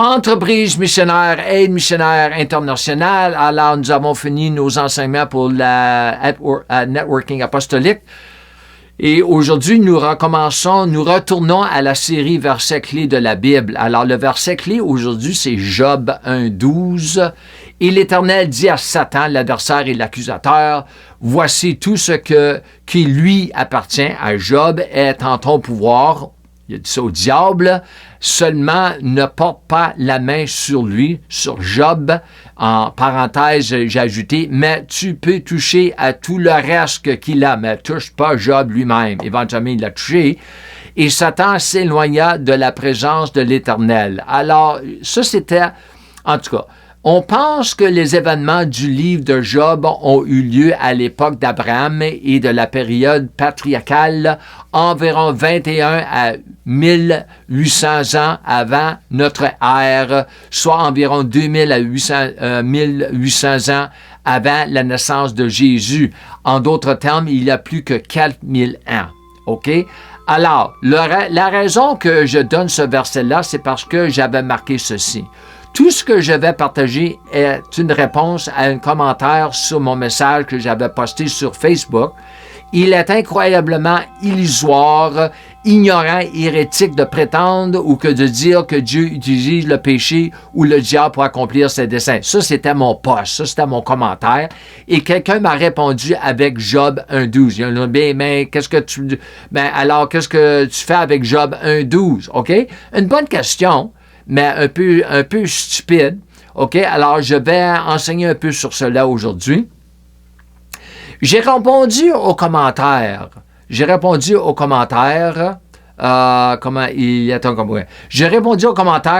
Entreprise missionnaire, aide missionnaire internationale. Alors, nous avons fini nos enseignements pour la networking apostolique. Et aujourd'hui, nous retournons à la série versets clés de la Bible. Alors, le verset clé aujourd'hui, c'est Job 1:12. Et l'Éternel dit à Satan, l'adversaire et l'accusateur, « Voici tout ce qui lui appartient à Job est en ton pouvoir. » Il a dit ça au diable. Seulement, ne porte pas la main sur lui, sur Job. En parenthèse, j'ai ajouté, mais tu peux toucher à tout le reste qu'il a, mais touche pas Job lui-même. Éventuellement, il l'a touché. Et Satan s'éloigna de la présence de l'Éternel. Alors, ça, c'était, en tout cas, on pense que les événements du livre de Job ont eu lieu à l'époque d'Abraham et de la période patriarcale, environ 21 à 1800 ans avant notre ère, soit environ 2000 à 1800 ans avant la naissance de Jésus. En d'autres termes, il y a plus que 4000 ans. OK? Alors, la raison que je donne ce verset-là, c'est parce que j'avais marqué ceci. Tout ce que je vais partager est une réponse à un commentaire sur mon message que j'avais posté sur Facebook. Il est incroyablement illusoire, ignorant, hérétique de prétendre ou que de dire que Dieu utilise le péché ou le diable pour accomplir ses desseins. Ça, c'était mon post, ça, c'était mon commentaire. Et quelqu'un m'a répondu avec Job 1:12. Il a dit, mais qu'est-ce que tu fais avec Job 1:12? OK? Une bonne question, mais un peu stupide. OK? Alors, je vais enseigner un peu sur cela aujourd'hui. J'ai répondu aux commentaires. J'ai répondu aux commentaires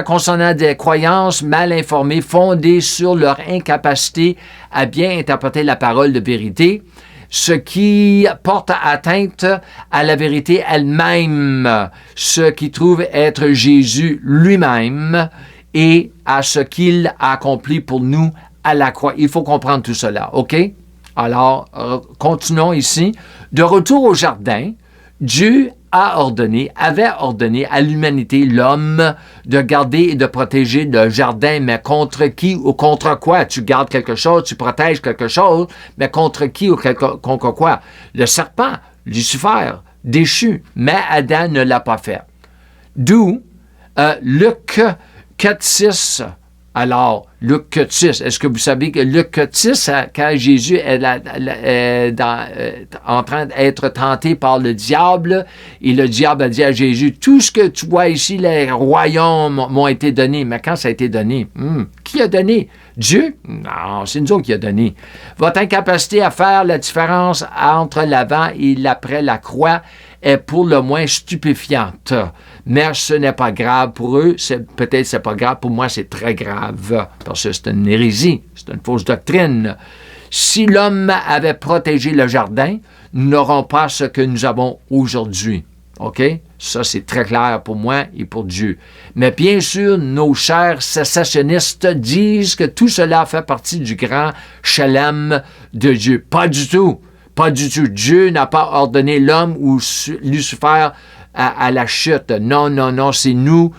concernant des croyances mal informées fondées sur leur incapacité à bien interpréter la parole de vérité, ce qui porte atteinte à la vérité elle-même, ce qui trouve être Jésus lui-même et à ce qu'il a accompli pour nous à la croix. Il faut comprendre tout cela, OK? Alors, continuons ici. De retour au jardin, Dieu avait ordonné à l'humanité, l'homme, de garder et de protéger le jardin, mais contre qui ou contre quoi? Tu gardes quelque chose, tu protèges quelque chose, mais contre qui ou contre quoi? Le serpent, Lucifer, déchu, mais Adam ne l'a pas fait. D'où Luc 4:6. Alors, Luc 4:6, est-ce que vous savez que Luc 4:6, quand Jésus est en train d'être tenté par le diable, et le diable a dit à Jésus, tout ce que tu vois ici, les royaumes m'ont été donnés. Mais quand ça a été donné? Qui a donné? Dieu? Non, c'est nous autres qui a donné. Votre incapacité à faire la différence entre l'avant et l'après la croix est pour le moins stupéfiante. Mais ce n'est pas grave pour eux. Peut-être c'est pas grave. Pour moi, c'est très grave. Parce que c'est une hérésie. C'est une fausse doctrine. Si l'homme avait protégé le jardin, nous n'aurons pas ce que nous avons aujourd'hui. OK? Ça, c'est très clair pour moi et pour Dieu. Mais bien sûr, nos chers sécessionnistes disent que tout cela fait partie du grand chelem de Dieu. Pas du tout. Pas du tout. Dieu n'a pas ordonné l'homme ou Lucifer à la chute. Non, c'est nous.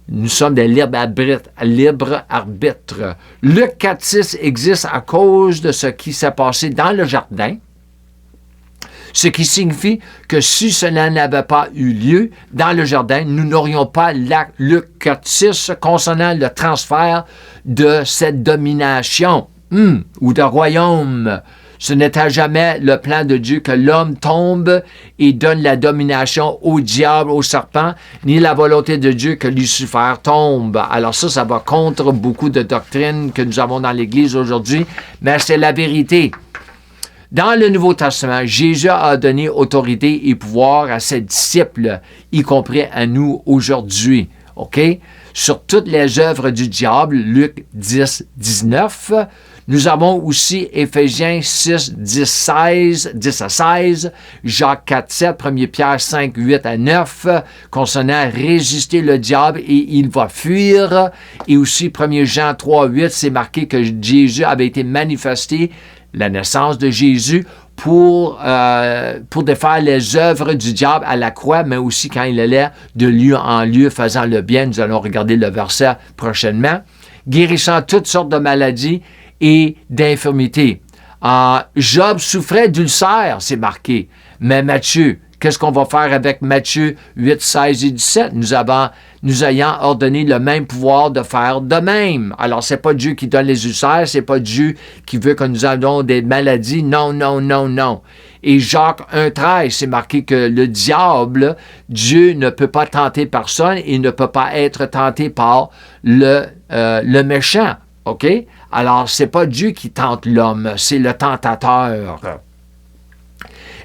Nous sommes des libres arbitres. Luc 4:6 existe à cause de ce qui s'est passé dans le jardin, ce qui signifie que si cela n'avait pas eu lieu dans le jardin, nous n'aurions pas Luc 4:6 concernant le transfert de cette domination ou de royaume. Ce n'était jamais le plan de Dieu que l'homme tombe et donne la domination au diable, au serpent, ni la volonté de Dieu que Lucifer tombe. Alors ça va contre beaucoup de doctrines que nous avons dans l'Église aujourd'hui, mais c'est la vérité. Dans le Nouveau Testament, Jésus a donné autorité et pouvoir à ses disciples, y compris à nous aujourd'hui. OK? Sur toutes les œuvres du diable, Luc 10:19. Nous avons aussi Éphésiens 10 à 16, Jacques 4:7, 1 Pierre 5:8 à 9, concernant résister le diable et il va fuir. Et aussi 1 Jean 3:8, c'est marqué que Jésus avait été manifesté, la naissance de Jésus, pour défaire les œuvres du diable à la croix, mais aussi quand il allait de lieu en lieu faisant le bien. Nous allons regarder le verset prochainement. Guérissant toutes sortes de maladies et d'infirmités. Job souffrait d'ulcères, c'est marqué. Mais Matthieu, qu'est-ce qu'on va faire avec Matthieu 8, 16 et 17? Nous ayant ordonné le même pouvoir de faire de même. Alors, c'est pas Dieu qui donne les ulcères, c'est pas Dieu qui veut que nous ayons des maladies. Non, non, non, non. Et Jacques 1, 13, c'est marqué que le diable, Dieu ne peut pas tenter personne et ne peut pas être tenté par le méchant. OK? Alors, c'est pas Dieu qui tente l'homme, c'est le tentateur.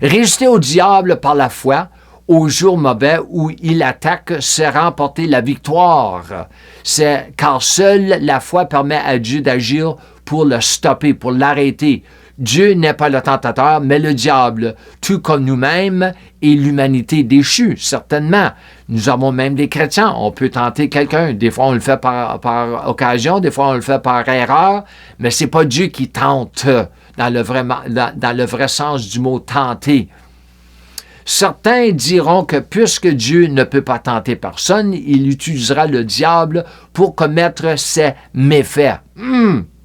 Résister au diable par la foi au jour mauvais où il attaque, c'est remporter la victoire. C'est car seule la foi permet à Dieu d'agir pour le stopper, pour l'arrêter. Dieu n'est pas le tentateur, mais le diable, tout comme nous-mêmes et l'humanité déchue, certainement. Nous avons même des chrétiens, on peut tenter quelqu'un. Des fois, on le fait par occasion, des fois, on le fait par erreur, mais c'est pas Dieu qui tente dans le vrai sens du mot « tenter ». Certains diront que puisque Dieu ne peut pas tenter personne, il utilisera le diable pour commettre ses méfaits.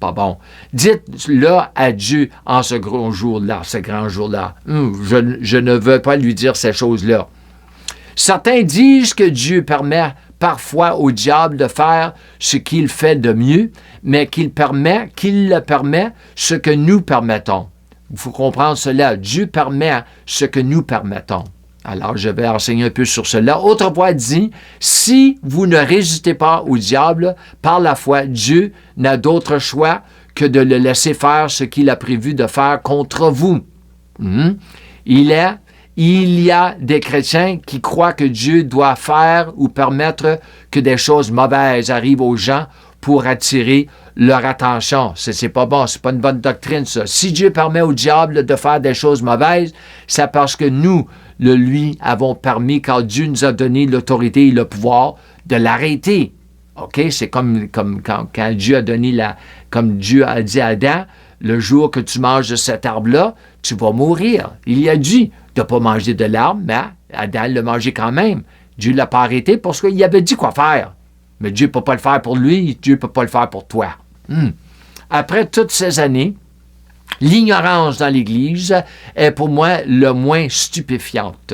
Pas bon. Dites-le à Dieu en ce grand jour-là, je ne veux pas lui dire ces choses-là. Certains disent que Dieu permet parfois au diable de faire ce qu'il fait de mieux, mais qu'il le permet ce que nous permettons. Il faut comprendre cela. Dieu permet ce que nous permettons. Alors, je vais enseigner un peu sur cela. Autrefois dit, si vous ne résistez pas au diable, par la foi, Dieu n'a d'autre choix que de le laisser faire ce qu'il a prévu de faire contre vous. Il y a des chrétiens qui croient que Dieu doit faire ou permettre que des choses mauvaises arrivent aux gens pour attirer leur attention. C'est pas bon, c'est pas une bonne doctrine, ça. Si Dieu permet au diable de faire des choses mauvaises, c'est parce que nous le lui avons permis, car Dieu nous a donné l'autorité et le pouvoir de l'arrêter. OK? C'est comme quand Dieu a donné comme Dieu a dit à Adam, le jour que tu manges de cet arbre-là, tu vas mourir. Il a dit de ne pas manger de l'arbre, mais Adam l'a mangé quand même. Dieu ne l'a pas arrêté parce qu'il avait dit quoi faire. Mais Dieu ne peut pas le faire pour lui, Dieu ne peut pas le faire pour toi. Après toutes ces années, l'ignorance dans l'Église est pour moi le moins stupéfiante.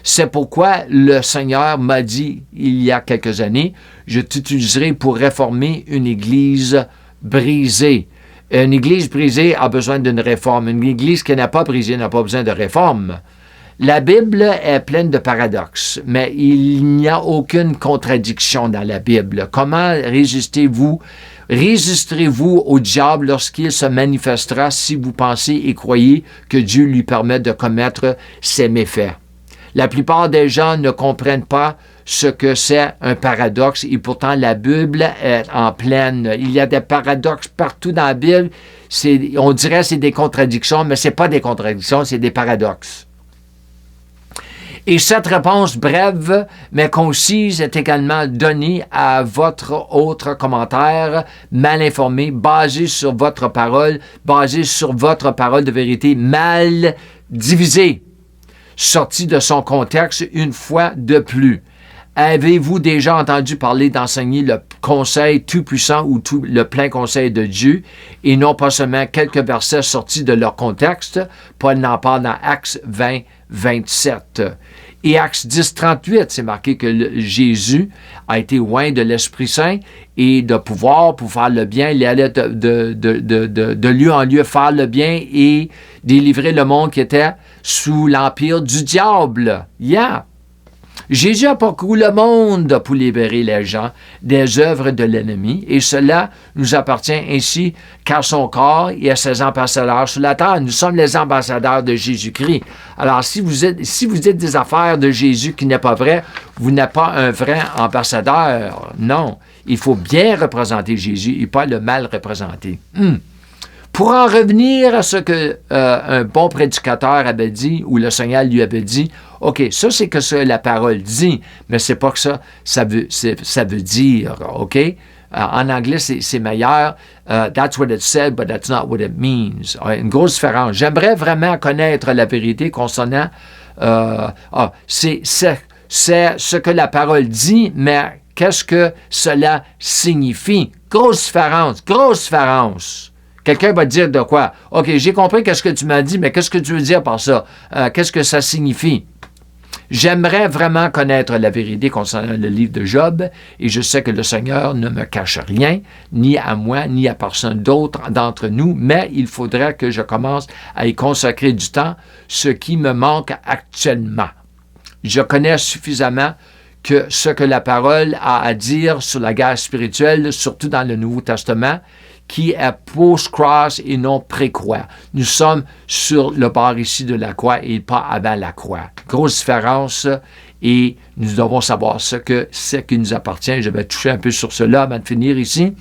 C'est pourquoi le Seigneur m'a dit il y a quelques années, je t'utiliserai pour réformer une Église brisée. Une Église brisée a besoin d'une réforme. Une Église qui n'est pas brisée n'a pas besoin de réforme. La Bible est pleine de paradoxes, mais il n'y a aucune contradiction dans la Bible. Comment résisterez-vous au diable lorsqu'il se manifestera si vous pensez et croyez que Dieu lui permet de commettre ses méfaits? La plupart des gens ne comprennent pas ce que c'est un paradoxe et pourtant la Bible est en pleine. Il y a des paradoxes partout dans la Bible. On dirait que c'est des contradictions, mais ce n'est pas des contradictions, c'est des paradoxes. Et cette réponse brève mais concise est également donnée à votre autre commentaire mal informé, basé sur votre parole de vérité mal divisée, sorti de son contexte une fois de plus. Avez-vous déjà entendu parler d'enseigner le conseil tout-puissant ou le plein conseil de Dieu et non pas seulement quelques versets sortis de leur contexte? Paul n'en parle dans Actes 20, 27. Et Actes 10, 38, c'est marqué que Jésus a été oint de l'Esprit Saint et de pouvoir pour faire le bien. Il allait de lieu en lieu faire le bien et délivrer le monde qui était sous l'empire du diable. Jésus a parcouru le monde pour libérer les gens des œuvres de l'ennemi et cela nous appartient ainsi qu'à son corps et à ses ambassadeurs sur la terre. Nous sommes les ambassadeurs de Jésus-Christ. Alors, si vous dites des affaires de Jésus qui n'est pas vrai, vous n'êtes pas un vrai ambassadeur. Non, il faut bien représenter Jésus et pas le mal représenter. Pour en revenir à ce que un bon prédicateur avait dit, ou le Seigneur lui avait dit, OK, ça c'est que ça la parole dit, mais c'est pas que ça veut dire, OK? En anglais, c'est meilleur. That's what it said, but that's not what it means. Une grosse différence. J'aimerais vraiment connaître la vérité concernant c'est ce que la parole dit, mais qu'est-ce que cela signifie? Grosse différence. Quelqu'un va dire de quoi? OK, j'ai compris qu'est-ce que tu m'as dit, mais qu'est-ce que tu veux dire par ça? Qu'est-ce que ça signifie? J'aimerais vraiment connaître la vérité concernant le livre de Job, et je sais que le Seigneur ne me cache rien, ni à moi, ni à personne d'autre d'entre nous, mais il faudrait que je commence à y consacrer du temps, ce qui me manque actuellement. Je connais suffisamment que ce que la parole a à dire sur la guerre spirituelle, surtout dans le Nouveau Testament, qui est post-cross et non pré-croix. Nous sommes sur le bord ici de la croix et pas avant la croix. Grosse différence, et nous devons savoir ce qui nous appartient. Je vais toucher un peu sur cela avant de finir ici.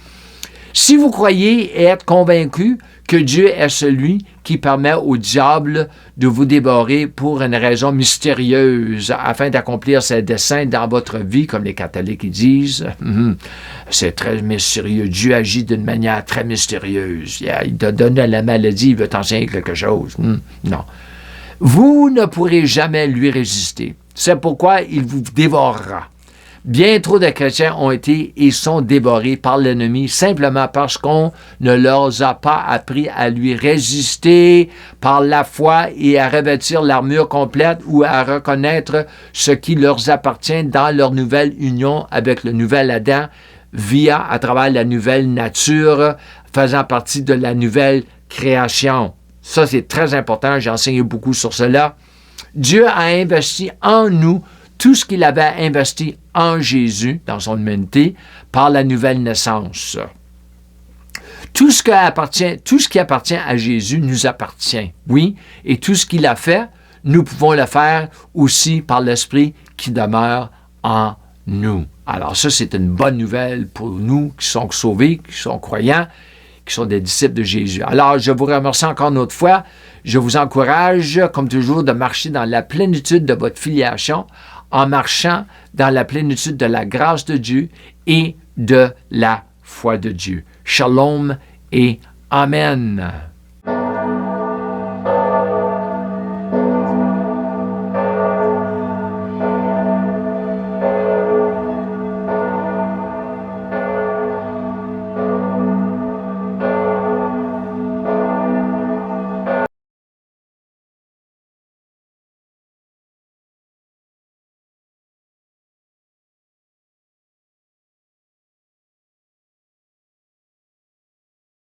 Si vous croyez et êtes convaincu que Dieu est celui qui permet au diable de vous dévorer pour une raison mystérieuse afin d'accomplir ses desseins dans votre vie, comme les catholiques disent, c'est très mystérieux. Dieu agit d'une manière très mystérieuse. Il te donne la maladie, il veut t'enseigner quelque chose. Non. Vous ne pourrez jamais lui résister. C'est pourquoi il vous dévorera. Bien trop de chrétiens ont été et sont dévorés par l'ennemi simplement parce qu'on ne leur a pas appris à lui résister par la foi et à revêtir l'armure complète ou à reconnaître ce qui leur appartient dans leur nouvelle union avec le nouvel Adam à travers la nouvelle nature faisant partie de la nouvelle création. Ça, c'est très important. J'ai enseigné beaucoup sur cela. Dieu a investi en nous tout ce qu'il avait investi en Jésus, dans son humanité, par la nouvelle naissance. Tout ce qui appartient à Jésus nous appartient, oui, et tout ce qu'il a fait, nous pouvons le faire aussi par l'Esprit qui demeure en nous. Alors ça, c'est une bonne nouvelle pour nous qui sommes sauvés, qui sont croyants, qui sont des disciples de Jésus. Alors, je vous remercie encore une autre fois. Je vous encourage, comme toujours, de marcher dans la plénitude de votre filiation, en marchant dans la plénitude de la grâce de Dieu et de la foi de Dieu. Shalom et Amen.